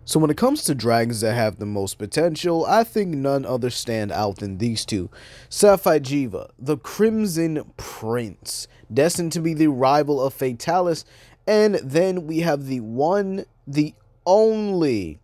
So when it comes to dragons that have the most potential, I think none other stand out than these two. Safi'Jiiva, the Crimson Prince, destined to be the rival of Fatalis, and then we have the one, the only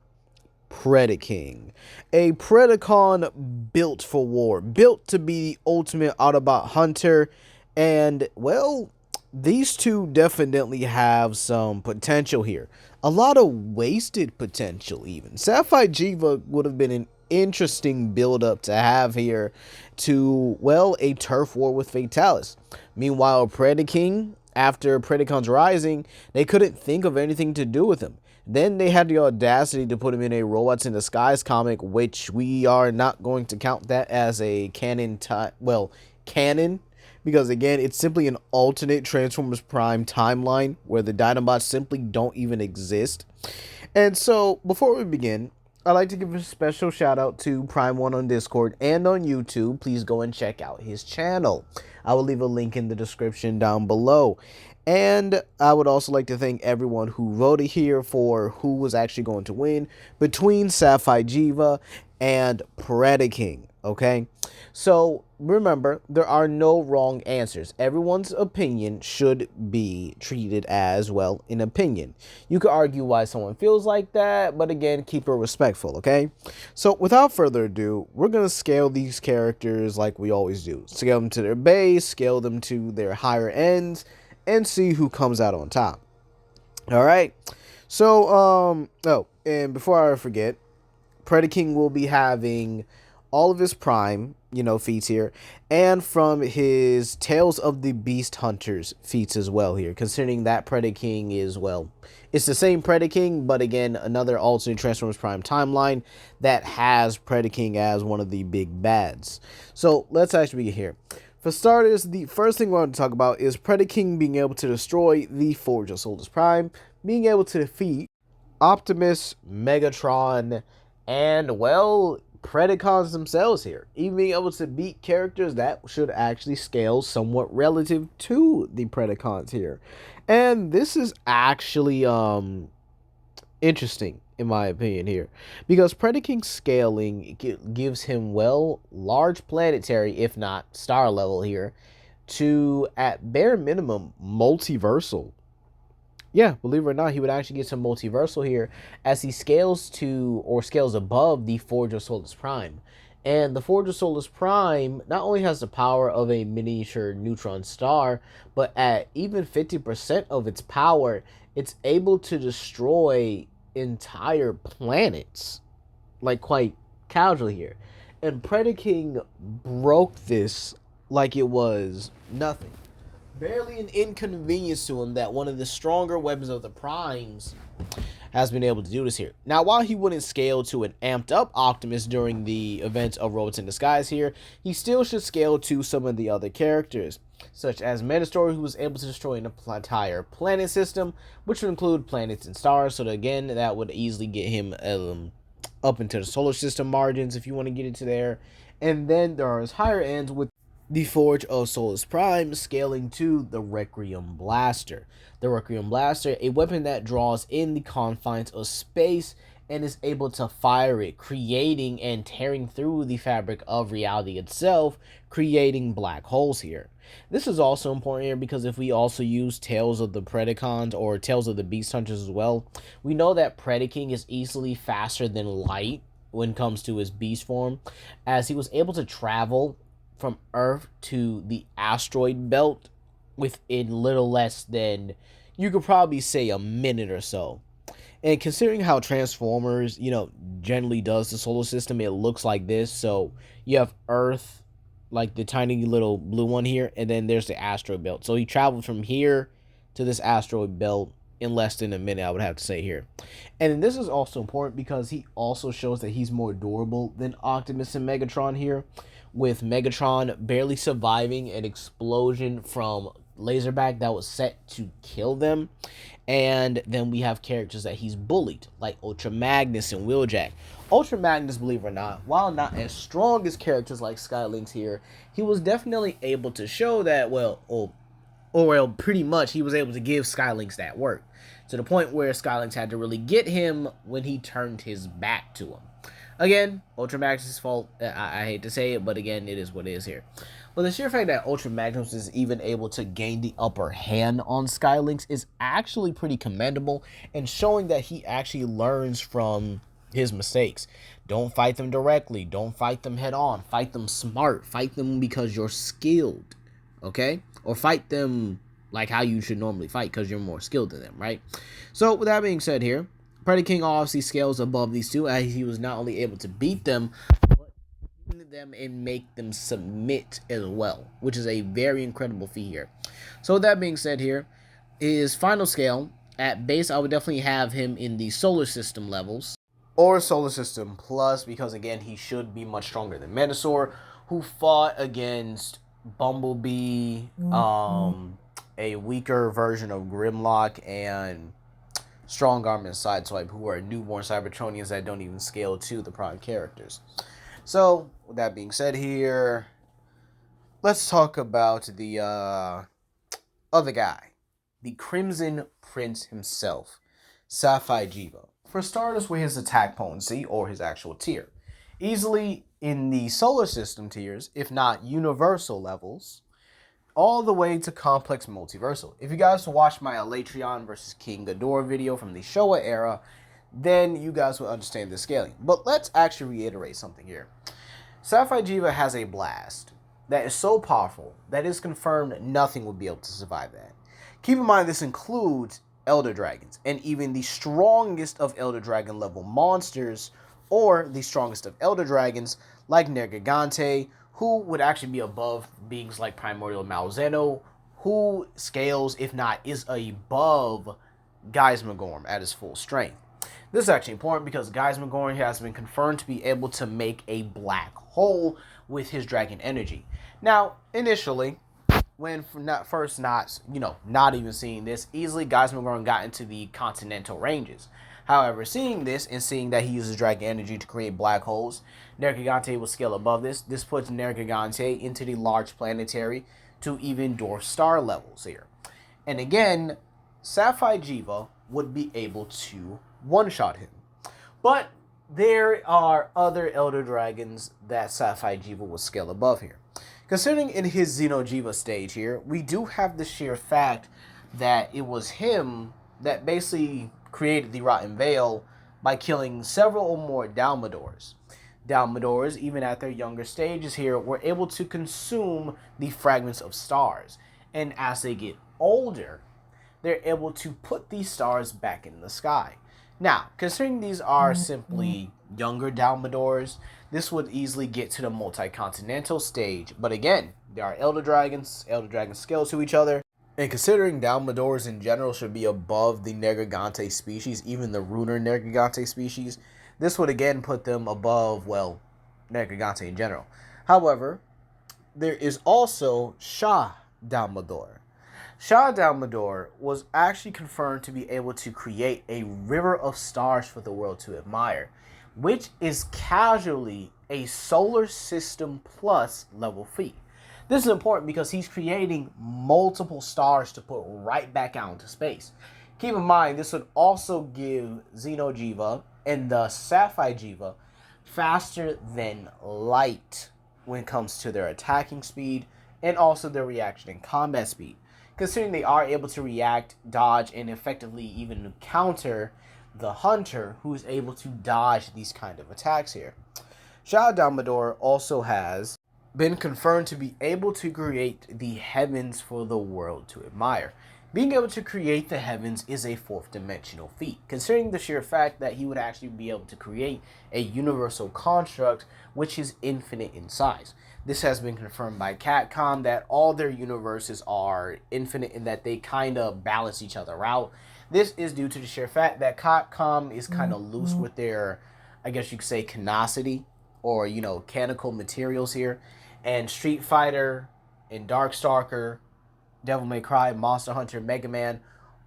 Predaking. A Predacon built for war, built to be the ultimate Autobot hunter, and well, these two definitely have some potential here. A lot of wasted potential even. Safi'Jiiva would have been an interesting build up to have here to, well, a turf war with Fatalis. Meanwhile, Predaking, after Predacon's rising, they couldn't think of anything to do with him. Then they had the audacity to put him in a Robots in Disguise comic, which we are not going to count that as a canon, because again, it's simply an alternate Transformers Prime timeline where the Dinobots simply don't even exist. And so, before we begin, I'd like to give a special shout out to Prime1 on Discord and on YouTube. Please go and check out his channel. I will leave a link in the description down below. And I would also like to thank everyone who voted here for who was actually going to win between Safi'Jiiva and Predaking. Okay, so remember, there are no wrong answers. Everyone's opinion should be treated as, well, an opinion. You could argue why someone feels like that, but again, keep it respectful, okay? So without further ado, we're going to scale these characters like we always do. Scale them to their base, scale them to their higher ends, and see who comes out on top. All right. So, and before I forget, Predaking will be having all of his prime, feats here, and from his Tales of the Beast Hunters feats as well here, considering that Predaking is, well, it's the same Predaking, but again, another alternate Transformers Prime timeline that has Predaking as one of the big bads. So, let's actually begin here. For starters, the first thing we're going to talk about is Predaking being able to destroy the Forge of Solus Prime, being able to defeat Optimus, Megatron, and, well, Predacons themselves here. Even being able to beat characters that should actually scale somewhat relative to the Predacons here. And this is actually interesting, in my opinion here, because Predaking scaling gives him, well, large planetary, if not star level here, to, at bare minimum, multiversal. Yeah, believe it or not, he would actually get some multiversal here as he scales to, or scales above, the Forge of Solus Prime. And the Forge of Solus Prime not only has the power of a miniature neutron star, but at even 50% of its power, it's able to destroy entire planets, like, quite casually here. And Predaking broke this like it was nothing. Barely an inconvenience to him that one of the stronger weapons of the Primes has been able to do this here. Now, while he wouldn't scale to an amped up Optimus during the events of Robots in Disguise here, he still should scale to some of the other characters, such as Metastor, who was able to destroy an entire planet system, which would include planets and stars. So again, that would easily get him up into the solar system margins if you want to get into there. And then there are his higher ends with the Forge of Solus Prime scaling to the Requiem Blaster. The Requiem Blaster, a weapon that draws in the confines of space and is able to fire it, creating and tearing through the fabric of reality itself, creating black holes here. This is also important here because if we also use Tales of the Predacons or Tales of the Beast Hunters as well, we know that Predaking is easily faster than light when it comes to his beast form, as he was able to travel from Earth to the asteroid belt within little less than, you could probably say, a minute or so. And considering how Transformers, generally does the solar system, it looks like this. So you have Earth, like the tiny little blue one here, and then there's the asteroid belt. So he traveled from here to this asteroid belt in less than a minute, I would have to say here. And this is also important because he also shows that he's more durable than Optimus and Megatron here, with Megatron barely surviving an explosion from Laserback that was set to kill them. And then we have characters that he's bullied, like Ultra Magnus and Wheeljack. Ultra Magnus, believe it or not, while not as strong as characters like Skylynx here, he was definitely able to show that, pretty much he was able to give Skylynx that work. to the point where Skylynx had to really get him when he turned his back to him. Again, Ultra Magnus' fault. I hate to say it, but again, it is what it is here. But the sheer fact that Ultra Magnus is even able to gain the upper hand on Skylynx is actually pretty commendable and showing that he actually learns from his mistakes. Don't fight them directly. Don't fight them head on. Fight them smart. Fight them because you're skilled. Okay? Or fight them like how you should normally fight because you're more skilled than them, right? So, with that being said here, Predaking obviously scales above these two as he was not only able to beat them, but them and make them submit as well, which is a very incredible feat here. So with that being said here, his final scale, at base I would definitely have him in the solar system levels, or solar system plus, because again he should be much stronger than Menasor, who fought against Bumblebee, a weaker version of Grimlock, and Strongarm and Sideswipe, who are newborn Cybertronians that don't even scale to the prime characters. So, with that being said here, let's talk about the other guy, the Crimson Prince himself, Safi'Jiiva. For starters, with his attack potency, or his actual tier. Easily in the solar system tiers, if not universal levels, all the way to complex multiversal. If you guys watch my Elatrion versus King Ghidorah video from the Showa era, then you guys will understand the scaling. But let's actually reiterate something here. Safi'Jiiva has a blast that is so powerful that it's confirmed nothing will be able to survive that. Keep in mind this includes Elder Dragons, and even the strongest of Elder Dragon level monsters, or the strongest of Elder Dragons, like Nergigante, who would actually be above beings like Primordial Malzeno, who scales, if not, is above Geismagorm at his full strength. This is actually important because Geismagorm has been confirmed to be able to make a black hole with his dragon energy. Now, initially, when not even seeing this, easily Geismagorm got into the continental ranges. However, seeing this and seeing that he uses dragon energy to create black holes, Nergigante will scale above this. This puts Nergigante into the large planetary to even dwarf star levels here. And again, Safi'Jiiva would be able to one-shot him. But there are other Elder Dragons that Safi'Jiiva will scale above here. Considering in his Xeno'jiiva stage here, we do have the sheer fact that it was him that basically created the Rotten Veil by killing several or more Dalmadors. Dalmadors, even at their younger stages here, were able to consume the fragments of stars. And as they get older, they're able to put these stars back in the sky. Now, considering these are simply younger Dalmadors, this would easily get to the multi-continental stage. But again, there are Elder Dragons scale to each other. And considering Dalmadors in general should be above the Nergigante species, even the Runer Nergigante species, this would again put them above, well, Nergigante in general. However, there is also Shah Dalmador. Shah Dalmador was actually confirmed to be able to create a river of stars for the world to admire, which is casually a solar system plus level feat. This is important because he's creating multiple stars to put right back out into space. Keep in mind, this would also give Xeno'jiiva and the Safi'Jiiva faster than light when it comes to their attacking speed and also their reaction and combat speed. Considering they are able to react, dodge, and effectively even counter the hunter who is able to dodge these kind of attacks here. Shah Dalmador also has been confirmed to be able to create the heavens for the world to admire. Being able to create the heavens is a fourth dimensional feat, considering the sheer fact that he would actually be able to create a universal construct which is infinite in size. This has been confirmed by Capcom that all their universes are infinite and that they kind of balance each other out. This is due to the sheer fact that Capcom is kind of loose with their, I guess you could say, canosity or, canonical materials here. And Street Fighter and Darkstalker, Devil May Cry, Monster Hunter, Mega Man,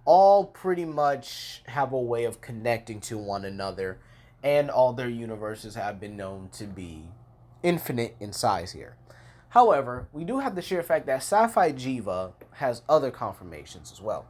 all pretty much have a way of connecting to one another, and all their universes have been known to be infinite in size here. However, we do have the sheer fact that Safi'Jiiva has other confirmations as well.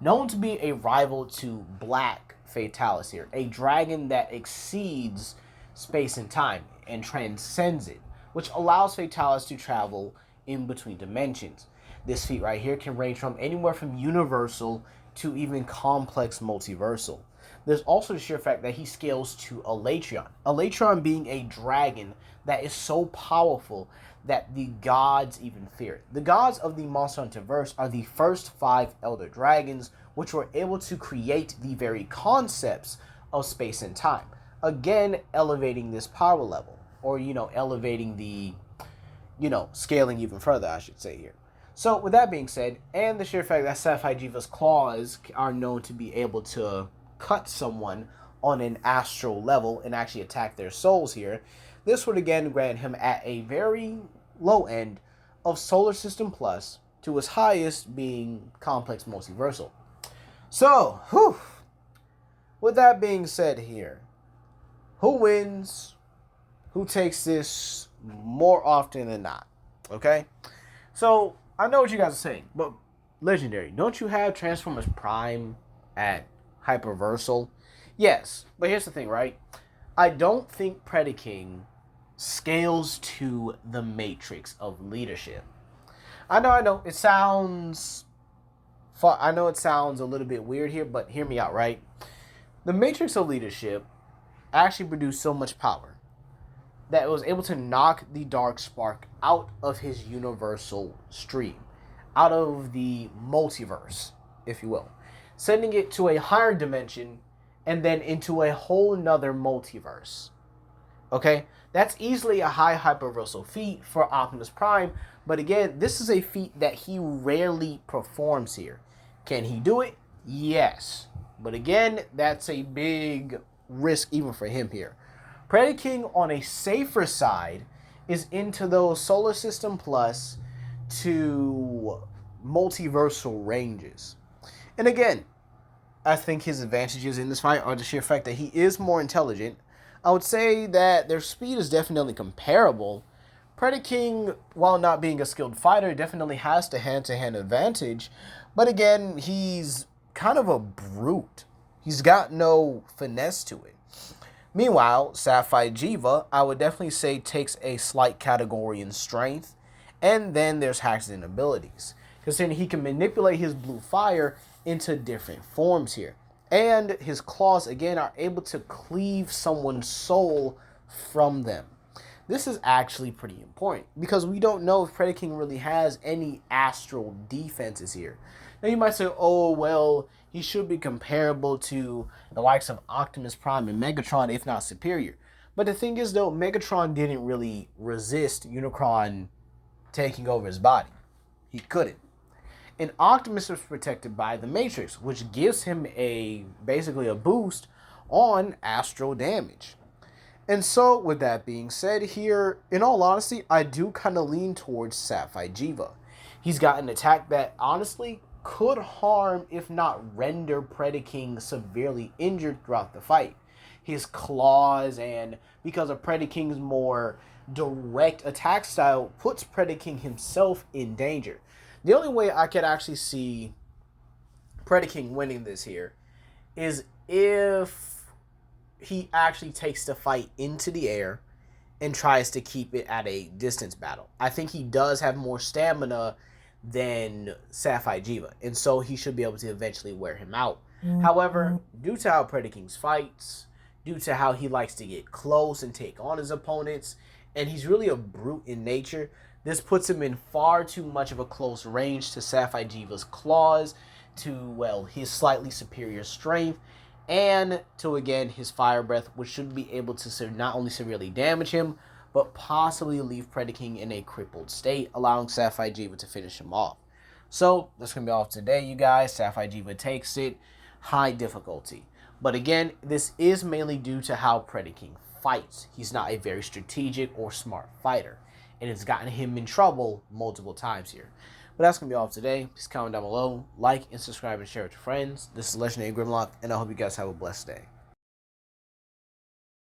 known to be a rival to Black Fatalis here, a dragon that exceeds space and time and transcends it, which allows Fatalis to travel in between dimensions. This feat right here can range from anywhere from universal to even complex multiversal. There's also the sheer fact that he scales to Elytron. Elytron being a dragon that is so powerful that the gods even fear it. The gods of the Monster Hunter verse are the first 5 elder dragons, which were able to create the very concepts of space and time. Again, elevating this power level, or, elevating the, scaling even further, I should say here. So, with that being said, and the sheer fact that Safi'Jiiva's claws are known to be able to cut someone on an astral level and actually attack their souls here, this would again grant him at a very low end of Solar System Plus to his highest being Complex Multiversal. So, with that being said here, who wins? Who takes this more often than not? Okay? So, I know what you guys are saying, but Legendary, don't you have Transformers Prime at Hyperversal? Yes, but here's the thing, right? I don't think Predaking scales to the Matrix of leadership. I know, it sounds a little bit weird here, but hear me out, right? The Matrix of leadership actually produced so much power that it was able to knock the Dark Spark out of his universal stream, out of the multiverse, if you will, sending it to a higher dimension and then into a whole nother multiverse. Okay? That's easily a high hyperversal feat for Optimus Prime, but again, this is a feat that he rarely performs here. Can he do it? Yes. But again, that's a big risk even for him here. Predaking, on a safer side, is into those Solar System Plus to multiversal ranges. And again, I think his advantages in this fight are the sheer fact that he is more intelligent. I would say that their speed is definitely comparable. Predaking, while not being a skilled fighter, definitely has the hand-to-hand advantage. But again, he's kind of a brute. He's got no finesse to it. Meanwhile, Safi'Jiiva, I would definitely say, takes a slight category in strength. And then there's hacks and abilities, considering he can manipulate his blue fire into different forms here. And his claws, again, are able to cleave someone's soul from them. This is actually pretty important, because we don't know if Predaking really has any astral defenses here. Now you might say, oh, well, he should be comparable to the likes of Optimus Prime and Megatron, if not superior. But the thing is, though, Megatron didn't really resist Unicron taking over his body. He couldn't. And Optimus was protected by the Matrix, which gives him basically a boost on astral damage. And so, with that being said here, in all honesty, I do kind of lean towards Safi'Jiiva. He's got an attack that, honestly, could harm, if not render, Predaking severely injured throughout the fight. His claws, and because of Predaking's more direct attack style, puts Predaking himself in danger. The only way I could actually see Predaking winning this here is if he actually takes the fight into the air and tries to keep it at a distance battle. I think he does have more stamina than Safi'Jiiva, and so he should be able to eventually wear him out. However, due to how Predaking's fights, due to how he likes to get close and take on his opponents, and he's really a brute in nature, this puts him in far too much of a close range to Safi'Jiiva's claws, to, well, his slightly superior strength, and to, again, his fire breath, which should be able to not only severely damage him, but possibly leave Predaking in a crippled state, allowing Safi'Jiiva to finish him off. So, that's going to be all for today, you guys. Safi'Jiiva takes it. High difficulty. But again, this is mainly due to how Predaking fights. He's not a very strategic or smart fighter, and it's gotten him in trouble multiple times here. But that's going to be all for today. Please comment down below, like and subscribe and share with your friends. This is Legendary Grimlock, and I hope you guys have a blessed day.